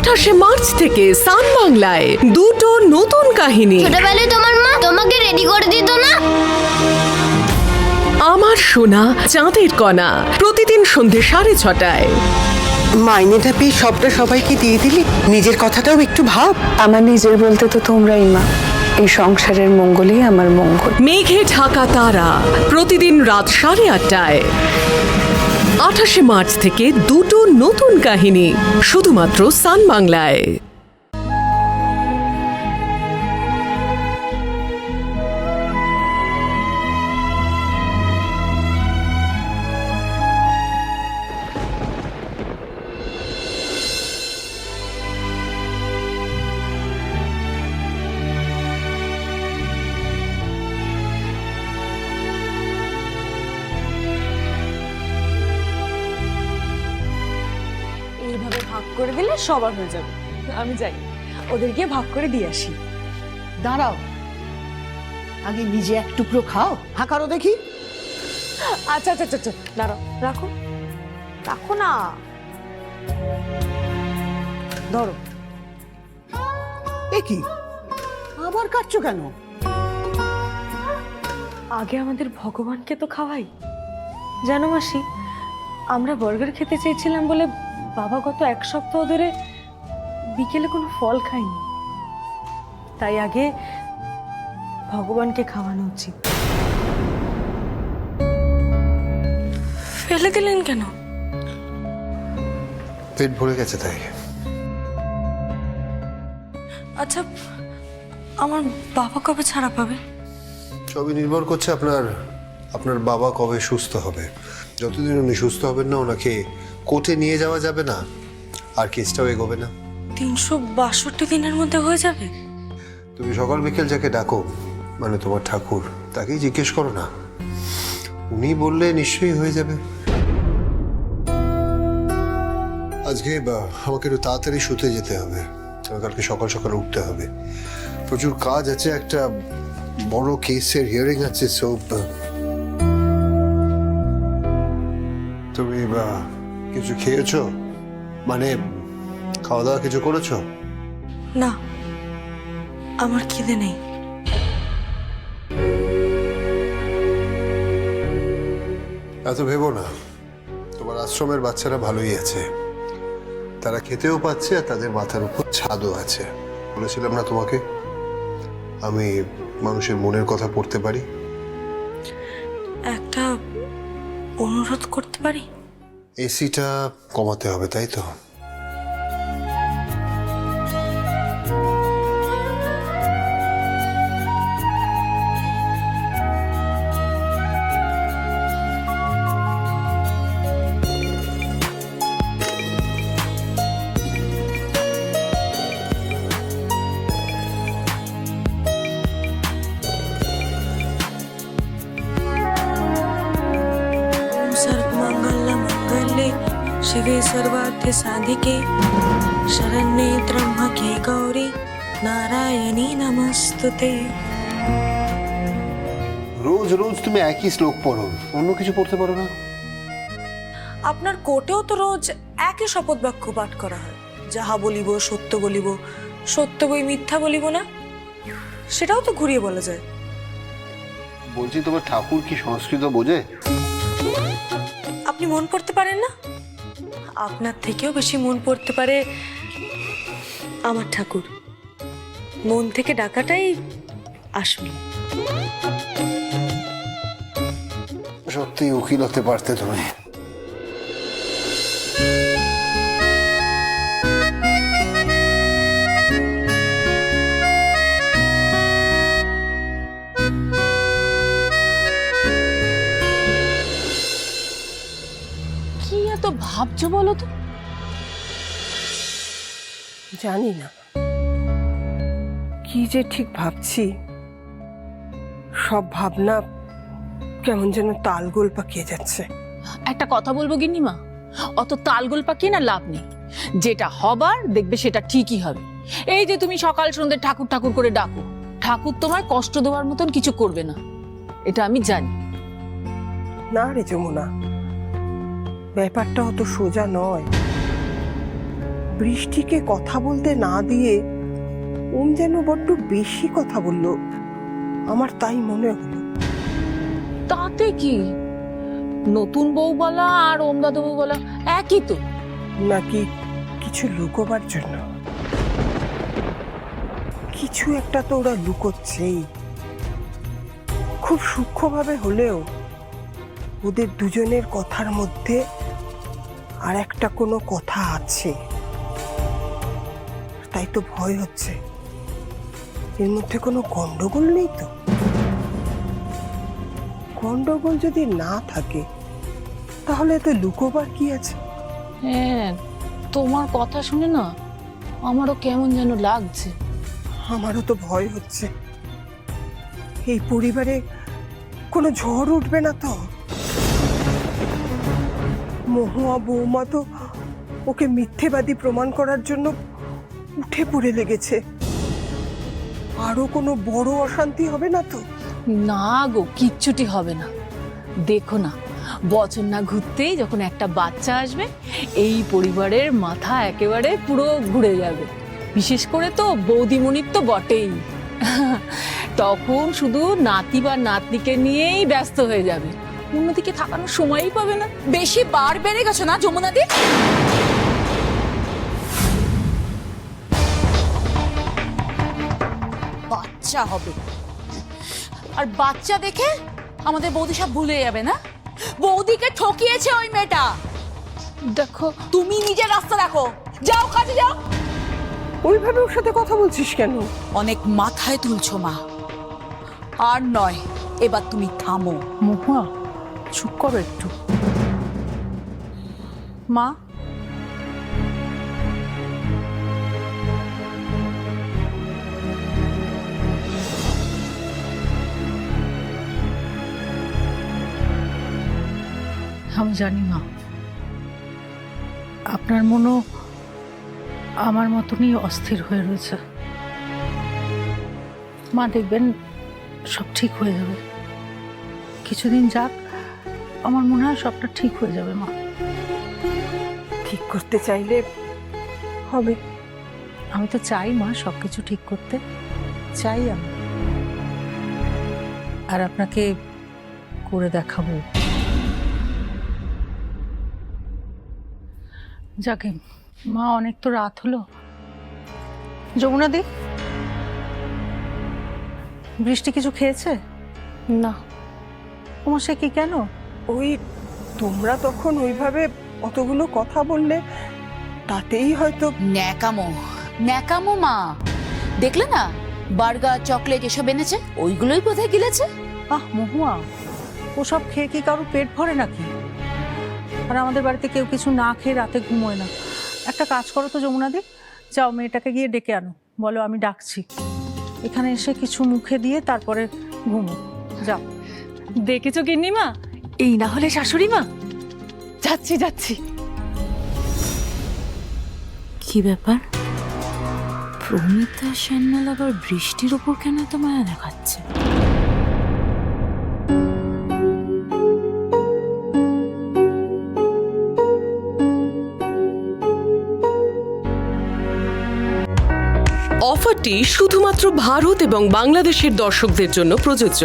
28শে March থেকে সান বাংলায় দুটো নতুন কাহিনী। ছোটবেলায় তোমার মা তোমাকে রেডি করে দিত না? আমার সোনা চাঁদের কণা, প্রতিদিন সন্ধে 6:30টায়। মাইনেটা পেয়ে সবটা সবাইকে দিয়ে দিলি, নিজের কথাটাও একটু ভাব। আমার নিজের বলতে তো তোমরাই মা। এই সংসারের মঙ্গলই আমার মঙ্গল। মেঘে ঢাকা তারা, প্রতিদিন রাত 8:30টায়। 28শে মার্চ থেকে দুটো নতুন কাহিনী শুধুমাত্র সান বাংলায়। এইভাবে ভাগ করে দিলে সবার হয়ে যাবে। আমি যাই, ওদের গিয়ে ভাগ করে দিয়ে আসি। দাঁড়াও, আগে নিজে এক টুকরো খাও, হাঁকারও দেখি। আচ্ছা আচ্ছা আচ্ছা আচ্ছা, দাঁড়াও, রাখো রাখো না, ধরো। এ কি আবার কাটছো কেন? আগে আমাদের ভগবানকে তো খাওয়াই। জানো মাসি, আমরা বার্গার খেতে চেয়েছিলাম বলে বাবা গত 1 সপ্তাহ ধরে বিকেলে কোনো ফল খায়নি। তাই আগে ভগবানকে খাওয়ানো উচিত। ফেলে দিলেন কেন? পেট ভরে গেছে তাই। আচ্ছা, আমার বাবা কবে ছাড়া পাবে? সবই নির্ভর করছে আপনার বাবা কবে সুস্থ হবে। যতদিন উনি সুস্থ হবেন না, ওনাকে কোর্টে নিয়ে যাওয়া যাবে না, আর কেসটাও এগোবে না। 362 দিনের মধ্যে হয়ে যাবে? তুমি সকাল বিকেল যাকে ডাকো, মানে তোমার ঠাকুর, তাকেই জিজ্ঞেস করো না, উনি বললে নিশ্চয়ই হয়ে যাবে। আজকে আমাকে একটু তাড়াতাড়ি শুতে যেতে হবে, কালকে সকাল সকাল উঠতে হবে, প্রচুর কাজ আছে, একটা বড় কেসের হিয়ারিং আছে। সো তুমি কিছু খেয়েছো? মানে খাওয়া দাওয়া কিছু করেছো? না, আমার খিদে নেই। এত ভেবো না, তোমার আশ্রমের বাচ্চারা ভালোই আছে, তারা খেতেও পাচ্ছে আর তাদের মাথার উপর ছাদও আছে। বলেছিলাম না তোমাকে আমি মানুষের মনের কথা পড়তে পারি? একটা অনুরোধ করতে পারি? এসিটা কমাতে হবে, তাই তো? सर्वमंगलमंगले शिवे सर्वार्थ साधिके शरण्ये त्र्यंबके गौरी नारायणी नमस्तुते। রোজ রোজ তুমি একই শ্লোক পড়ো, অন্য কিছু পড়তে পারো না? আপনার কোর্টেও তো রোজ একই শপথ বাক্য পাঠ করা হয়, যাহা বলিব সত্য বলিব, সত্য বই মিথ্যা বলিব না। সেটাও তো ঘুরিয়ে বলা যায়। বলছি, তোমার ঠাকুর কি সংস্কৃত বোঝে? আপনি মন পড়তে পারেন না? আপনার থেকেও বেশি মন পড়তে পারে আমার ঠাকুর। মন থেকে ডাকাটাই আসল। সত্যি উকিল হতে পারতে তুমি। কি এত ভাবছো বলো তো? জানি না কি যে ঠিক ভাবছি, সব ভাবনা কেমন যেন তালগোল পাকিয়ে যাচ্ছে। একটা কথা বলবো গিন্নিমা, অত তালগোল পাকিয়ে না লাভ নেই। যেটা হবার দেখবে সেটা ঠিকই হবে। এই যে তুমি সকাল সন্ধ্যে ঠাকুর ঠাকুর করে ডাকো, ঠাকুর তোমায় কষ্ট দেওয়ার মতন কিছু করবে না, এটা আমি জানি। না রে যমুনা, ব্যাপারটা অত সোজা নয়। বৃষ্টিকে কথা বলতে না দিয়ে ওম যেন বড্ড বেশি কথা বলল, আমার তাই মনে হলো। তাতে কি, নতুন বউ বলা আর ওমদাদু বউ বলা একই তো। নাকি কিছু লুকোবার জন্য? কিছু একটা তো ওরা লুকোচ্ছেই, খুব সূক্ষ্মভাবে হলেও ওদের দুজনের কথার মধ্যে আর একটা কোনো কথা আছে। তাই তো ভয় হচ্ছে, এর মধ্যে কোনো গন্ডগোল নেই তো? গন্ডগোল যদি না থাকে তাহলে তো লুকোবার কি আছে? হ্যাঁ, তোমার কথা শুনে না আমারও কেমন যেন লাগছে। আমারও তো ভয় হচ্ছে, এই পরিবারে কোনো ঝড় উঠবে না তো? মহুয়া বৌমা তো ওকে মিথ্যেবাদী প্রমাণ করার জন্য উঠে পড়ে লেগেছে। আরো কোনো বড় অশান্তি হবে না তো? না গো, কিচ্ছুটি হবে না। দেখো না, বছর না ঘুরতেই যখন একটা বাচ্চা আসবে, এই পরিবারের মাথা একেবারে পুরো ঘুরে যাবে। বিশেষ করে তো বৌদিমণির তো বটেই। তখন শুধু নাতি বা নাতনিকে নিয়েই ব্যস্ত হয়ে যাবে, অন্যদিকে থাকানোর সময়ই পাবে না। বেশি বার বেড়ে গেছো না যমুনাদি? বাচ্চা হবে, আর বাচ্চা দেখে আমাদের বৌদি সব ভুলে যাবে না? বৌদিকে ঠকিয়েছে ওই মেয়েটা। দেখো, তুমি নিজের রাস্তা দেখো, যাও কাজে যাও। ওইভাবে ওর সাথে কথা বলছিস কেন? অনেক মাথায় তুলছো মা, আর নয়, এবার তুমি থামো। মহুয়া, চুপ করো একটু। মা, আমি জানি মা, আপনার মনও আমার মতনই অস্থির হয়ে রয়েছে। মা, দেখবেন সব ঠিক হয়ে যাবে। কিছুদিন যাক, আমার মনে হয় সবটা ঠিক হয়ে যাবে মা। ঠিক করতে চাইলে হবে। আমি তো চাই মা সবকিছু ঠিক করতে চাই আমি, আর আপনাকে করে দেখাবো। যাকে মা, অনেক তো রাত হলো। যমুনা দি, বৃষ্টি কিছু খেয়েছে? না। তোমার সে কি কেন? ওই তোমরা তখন ওইভাবে অতগুলো কথা বললে, তাতেই হয়তো। ন্যাকামো ন্যাকামো মা, দেখলে না বার্গার চকলেট এসব এনেছে, ওইগুলোই বোধহয় গিলেছে। আহ মহুয়া, ওসব খেয়ে কি কারো পেট ভরে নাকি? আর আমাদের বাড়িতে কেউ কিছু না খেয়ে রাতে ঘুমোয় না। একটা কাজ করো তো যমুনা দি, যাও মেয়েটাকে গিয়ে ডেকে আনো, বলো আমি ডাকছি, এখানে এসে কিছু মুখে দিয়ে তারপরে ঘুমো। যাও। দেখেছো গিন্নিমা, এই না হলে শাশুড়ি মা। যাচ্ছি যাচ্ছি। কি ব্যাপার, প্রমিতা সান্যাল আবার বৃষ্টির উপর কেন এত মায়া দেখাচ্ছে? অফারটি শুধুমাত্র ভারত এবং বাংলাদেশের দর্শকদের জন্য প্রযোজ্য।